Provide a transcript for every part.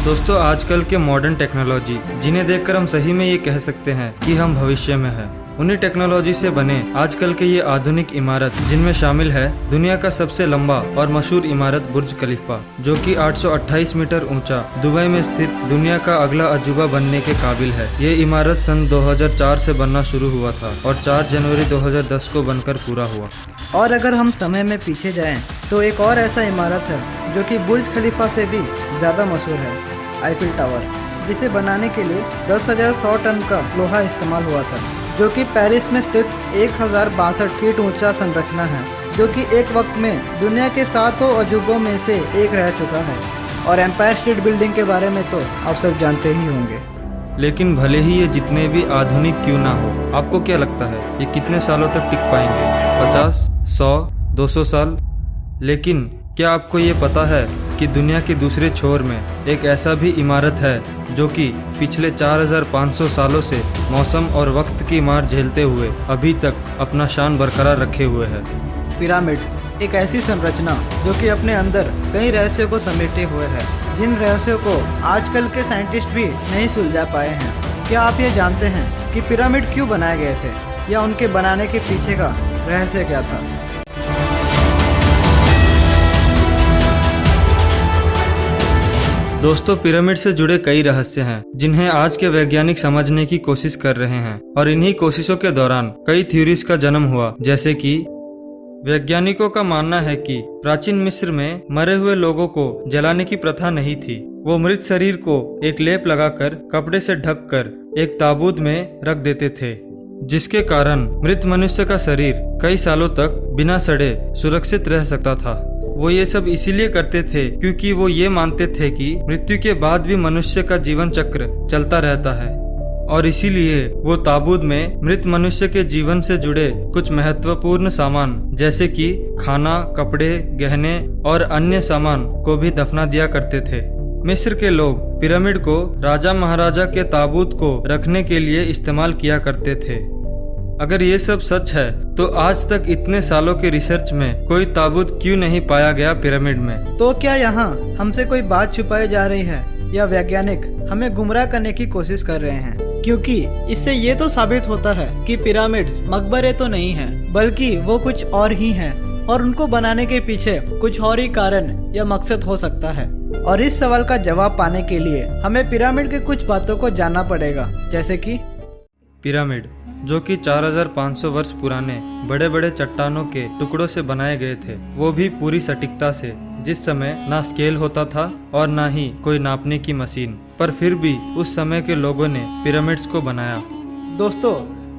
दोस्तों, आजकल के मॉडर्न टेक्नोलॉजी जिन्हें देखकर हम सही में ये कह सकते हैं कि हम भविष्य में हैं। उन्हीं टेक्नोलॉजी से बने आजकल के ये आधुनिक इमारत जिनमें शामिल है दुनिया का सबसे लंबा और मशहूर इमारत बुर्ज खलीफा, जो कि 828 मीटर ऊंचा दुबई में स्थित दुनिया का अगला अजूबा बनने के काबिल है। ये इमारत सन 2004 से बनना शुरू हुआ था और 4 जनवरी 2010 को बनकर पूरा हुआ। और अगर हम समय में पीछे जाएं तो एक और ऐसा इमारत है जो कि बुर्ज खलीफा से भी ज़्यादा मशहूर है, आईफिल टावर, जिसे बनाने के लिए 10,100 टन का लोहा इस्तेमाल हुआ था, जो कि पेरिस में स्थित 1062 फीट ऊंचा संरचना है, जो कि एक वक्त में दुनिया के 7 अजूबों में से एक रह चुका है। और एम्पायर स्टेट बिल्डिंग के बारे में तो आप सब जानते ही होंगे। लेकिन भले ही ये जितने भी आधुनिक क्यों ना हो, आपको क्या लगता है ये कितने सालों तक टिक पाएंगे? 50, 100, 200 साल? लेकिन क्या आपको ये पता है कि दुनिया के दूसरे छोर में एक ऐसा भी इमारत है जो कि पिछले 4500 सालों से मौसम और वक्त की मार झेलते हुए अभी तक अपना शान बरकरार रखे हुए है? पिरामिड एक ऐसी संरचना जो कि अपने अंदर कई रहस्यों को समेटे हुए है, जिन रहस्यों को आजकल के साइंटिस्ट भी नहीं सुलझा पाए हैं। क्या आप ये जानते हैं कि पिरामिड क्यों बनाए गए थे या उनके बनाने के पीछे का रहस्य क्या था? दोस्तों, पिरामिड से जुड़े कई रहस्य हैं जिन्हें आज के वैज्ञानिक समझने की कोशिश कर रहे हैं, और इन्हीं कोशिशों के दौरान कई थ्योरीज का जन्म हुआ। जैसे कि वैज्ञानिकों का मानना है कि प्राचीन मिस्र में मरे हुए लोगों को जलाने की प्रथा नहीं थी। वो मृत शरीर को एक लेप लगाकर कपड़े से ढककर एक ताबूत में रख देते थे, जिसके कारण मृत मनुष्य का शरीर कई सालों तक बिना सड़े सुरक्षित रह सकता था। वो ये सब इसीलिए करते थे क्योंकि वो ये मानते थे कि मृत्यु के बाद भी मनुष्य का जीवन चक्र चलता रहता है, और इसीलिए वो ताबूत में मृत मनुष्य के जीवन से जुड़े कुछ महत्वपूर्ण सामान जैसे कि खाना, कपड़े, गहने और अन्य सामान को भी दफना दिया करते थे। मिस्र के लोग पिरामिड को राजा महाराजा के ताबूत को रखने के लिए इस्तेमाल किया करते थे। अगर ये सब सच है तो आज तक इतने सालों के रिसर्च में कोई ताबूत क्यों नहीं पाया गया पिरामिड में? तो क्या यहाँ हमसे कोई बात छुपाई जा रही है या वैज्ञानिक हमें गुमराह करने की कोशिश कर रहे हैं? क्योंकि इससे ये तो साबित होता है कि पिरामिड्स मकबरे तो नहीं हैं, बल्कि वो कुछ और ही हैं, और उनको बनाने के पीछे कुछ और ही कारण या मकसद हो सकता है। और इस सवाल का जवाब पाने के लिए हमें पिरामिड के कुछ बातों को जानना पड़ेगा। जैसे कि पिरामिड, जो कि 4500 वर्ष पुराने बड़े बड़े चट्टानों के टुकड़ों से बनाए गए थे, वो भी पूरी सटीकता से, जिस समय ना स्केल होता था और ना ही कोई नापने की मशीन, पर फिर भी उस समय के लोगों ने पिरामिड्स को बनाया। दोस्तों,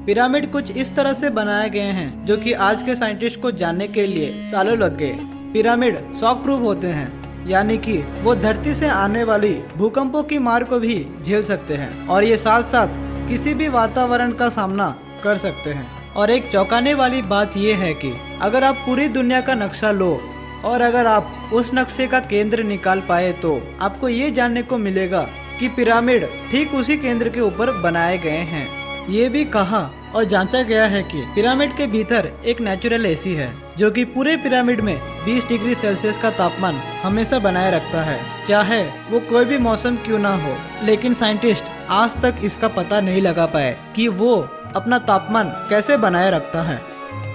पिरामिड कुछ इस तरह से बनाए गए हैं जो कि आज के साइंटिस्ट को जानने के लिए सालों लग गए। पिरामिड शॉक प्रूफ होते हैं, यानी कि वो धरती से आने वाली भूकंपों की मार को भी झेल सकते हैं, और ये साथ साथ किसी भी वातावरण का सामना कर सकते हैं। और एक चौंकाने वाली बात यह है कि अगर आप पूरी दुनिया का नक्शा लो और अगर आप उस नक्शे का केंद्र निकाल पाए तो आपको ये जानने को मिलेगा कि पिरामिड ठीक उसी केंद्र के ऊपर बनाए गए हैं। ये भी कहा और जांचा गया है कि पिरामिड के भीतर एक नेचुरल एसी है जो कि पूरे पिरामिड में 20 डिग्री सेल्सियस का तापमान हमेशा बनाए रखता है, चाहे वो कोई भी मौसम क्यों ना हो। लेकिन साइंटिस्ट आज तक इसका पता नहीं लगा पाए कि वो अपना तापमान कैसे बनाए रखता है।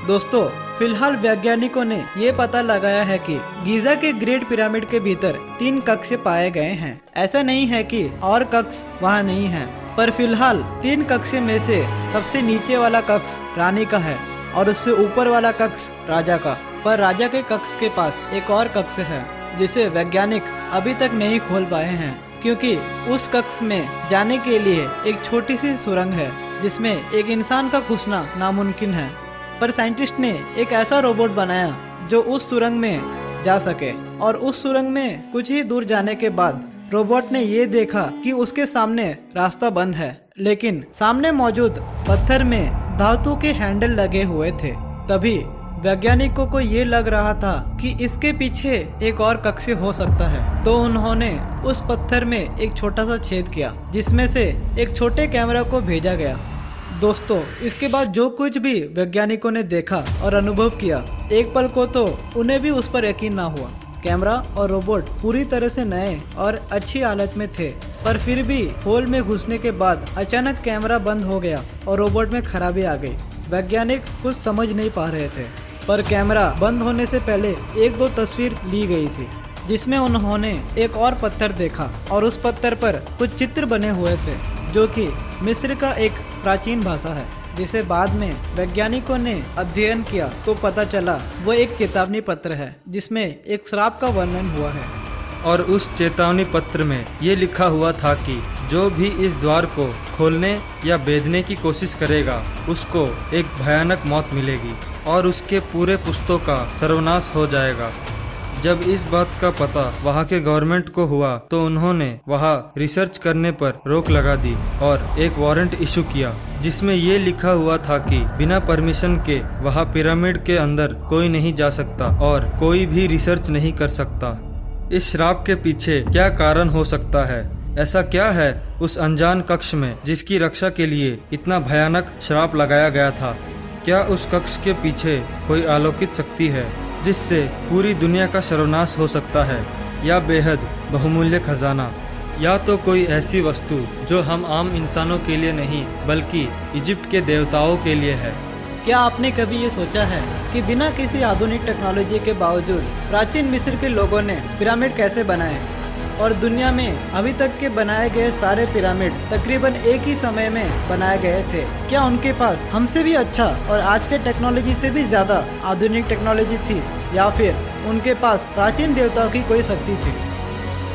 दोस्तों, फिलहाल वैज्ञानिकों ने ये पता लगाया है कि गीजा के ग्रेट पिरामिड के भीतर 3 कक्ष पाए गए हैं। ऐसा नहीं है कि और कक्ष वहाँ नहीं है, पर फिलहाल 3 कक्ष में से सबसे नीचे वाला कक्ष रानी का है और उससे ऊपर वाला कक्ष राजा का। पर राजा के कक्ष के पास एक और कक्ष है जिसे वैज्ञानिक अभी तक नहीं खोल पाए हैं, क्योंकि उस कक्ष में जाने के लिए एक छोटी सी सुरंग है जिसमें एक इंसान का घुसना नामुमकिन है। पर साइंटिस्ट ने एक ऐसा रोबोट बनाया जो उस सुरंग में जा सके, और उस सुरंग में कुछ ही दूर जाने के बाद रोबोट ने ये देखा कि उसके सामने रास्ता बंद है, लेकिन सामने मौजूद पत्थर में धातु के हैंडल लगे हुए थे। तभी वैज्ञानिकों को ये लग रहा था कि इसके पीछे एक और कक्ष हो सकता है, तो उन्होंने उस पत्थर में एक छोटा सा छेद किया जिसमें से एक छोटे कैमरा को भेजा गया। दोस्तों, इसके बाद जो कुछ भी वैज्ञानिकों ने देखा और अनुभव किया, एक पल को तो उन्हें भी उस पर यकीन ना हुआ। कैमरा और रोबोट पूरी तरह से नए और अच्छी हालत में थे, पर फिर भी होल में घुसने के बाद अचानक कैमरा बंद हो गया और रोबोट में खराबी आ गई। वैज्ञानिक कुछ समझ नहीं पा रहे थे, पर कैमरा बंद होने से पहले 1-2 तस्वीर ली गई थी, जिसमें उन्होंने एक और पत्थर देखा और उस पत्थर पर कुछ चित्र बने हुए थे, जो कि मिस्र का एक प्राचीन भाषा है, जिसे बाद में वैज्ञानिकों ने अध्ययन किया तो पता चला वो एक चेतावनी पत्र है, जिसमें एक श्राप का वर्णन हुआ है। और उस चेतावनी पत्र में ये लिखा हुआ था कि जो भी इस द्वार को खोलने या बेदने की कोशिश करेगा उसको एक भयानक मौत मिलेगी और उसके पूरे पुश्तों का सर्वनाश हो जाएगा। जब इस बात का पता वहाँ के गवर्नमेंट को हुआ तो उन्होंने वहाँ रिसर्च करने पर रोक लगा दी और एक वारंट इशू किया, जिसमें ये लिखा हुआ था कि बिना परमिशन के वहाँ पिरामिड के अंदर कोई नहीं जा सकता और कोई भी रिसर्च नहीं कर सकता। इस श्राप के पीछे क्या कारण हो सकता है? ऐसा क्या है उस अनजान कक्ष में जिसकी रक्षा के लिए इतना भयानक श्राप लगाया गया था? क्या उस कक्ष के पीछे कोई अलौकिक शक्ति है जिससे पूरी दुनिया का सर्वनाश हो सकता है, या बेहद बहुमूल्य खजाना, या तो कोई ऐसी वस्तु जो हम आम इंसानों के लिए नहीं बल्कि इजिप्ट के देवताओं के लिए है? क्या आपने कभी ये सोचा है कि बिना किसी आधुनिक टेक्नोलॉजी के बावजूद प्राचीन मिस्र के लोगों ने पिरामिड कैसे बनाए, और दुनिया में अभी तक के बनाए गए सारे पिरामिड तकरीबन एक ही समय में बनाए गए थे? क्या उनके पास हमसे भी अच्छा और आज के टेक्नोलॉजी से भी ज्यादा आधुनिक टेक्नोलॉजी थी, या फिर उनके पास प्राचीन देवताओं की कोई शक्ति थी?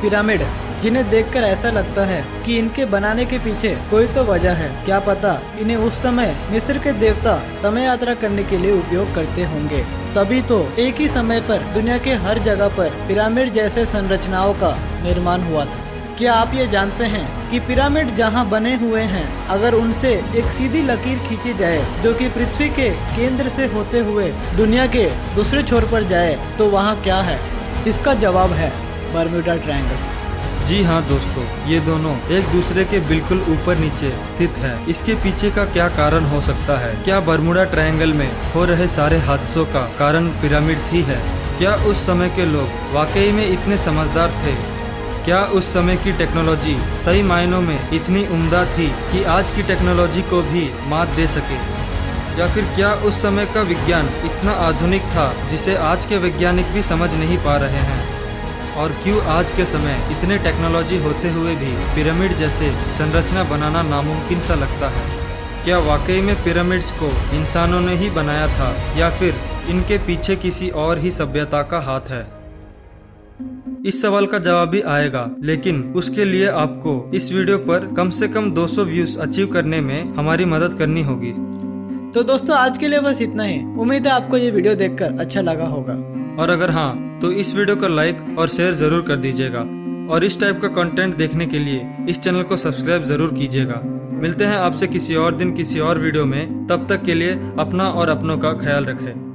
पिरामिड जिन्हें देखकर ऐसा लगता है कि इनके बनाने के पीछे कोई तो वजह है, क्या पता इन्हें उस समय मिस्र के देवता समय यात्रा करने के लिए उपयोग करते होंगे, तभी तो एक ही समय पर दुनिया के हर जगह पर पिरामिड जैसे संरचनाओं का निर्माण हुआ था। क्या आप ये जानते हैं कि पिरामिड जहाँ बने हुए हैं, अगर उनसे एक सीधी लकीर खींची जाए जो कि पृथ्वी के केंद्र से होते हुए दुनिया के दूसरे छोर पर जाए, तो वहाँ क्या है? इसका जवाब है बर्म्यूडा ट्रायंगल। जी हाँ दोस्तों, ये दोनों एक दूसरे के बिल्कुल ऊपर नीचे स्थित है। इसके पीछे का क्या कारण हो सकता है? क्या बर्मुडा ट्रायंगल में हो रहे सारे हादसों का कारण पिरामिड्स ही है? क्या उस समय के लोग वाकई में इतने समझदार थे? क्या उस समय की टेक्नोलॉजी सही मायनों में इतनी उम्दा थी कि आज की टेक्नोलॉजी को भी मात दे सके? या फिर क्या उस समय का विज्ञान इतना आधुनिक था जिसे आज के वैज्ञानिक भी समझ नहीं पा रहे हैं? और क्यों आज के समय इतने टेक्नोलॉजी होते हुए भी पिरामिड जैसे संरचना बनाना नामुमकिन सा लगता है? क्या वाकई में पिरामिड्स को इंसानों ने ही बनाया था, या फिर इनके पीछे किसी और ही सभ्यता का हाथ है? इस सवाल का जवाब भी आएगा, लेकिन उसके लिए आपको इस वीडियो पर कम से कम 200 व्यूज अचीव करने में हमारी मदद करनी होगी। तो दोस्तों आज के लिए बस इतना ही। उम्मीद है आपको ये वीडियो देखकर अच्छा लगा होगा, और अगर हाँ तो इस वीडियो को लाइक और शेयर जरूर कर दीजिएगा, और इस टाइप का कंटेंट देखने के लिए इस चैनल को सब्सक्राइब जरूर कीजिएगा। मिलते हैं आपसे किसी और दिन किसी और वीडियो में, तब तक के लिए अपना और अपनों का ख्याल रखें।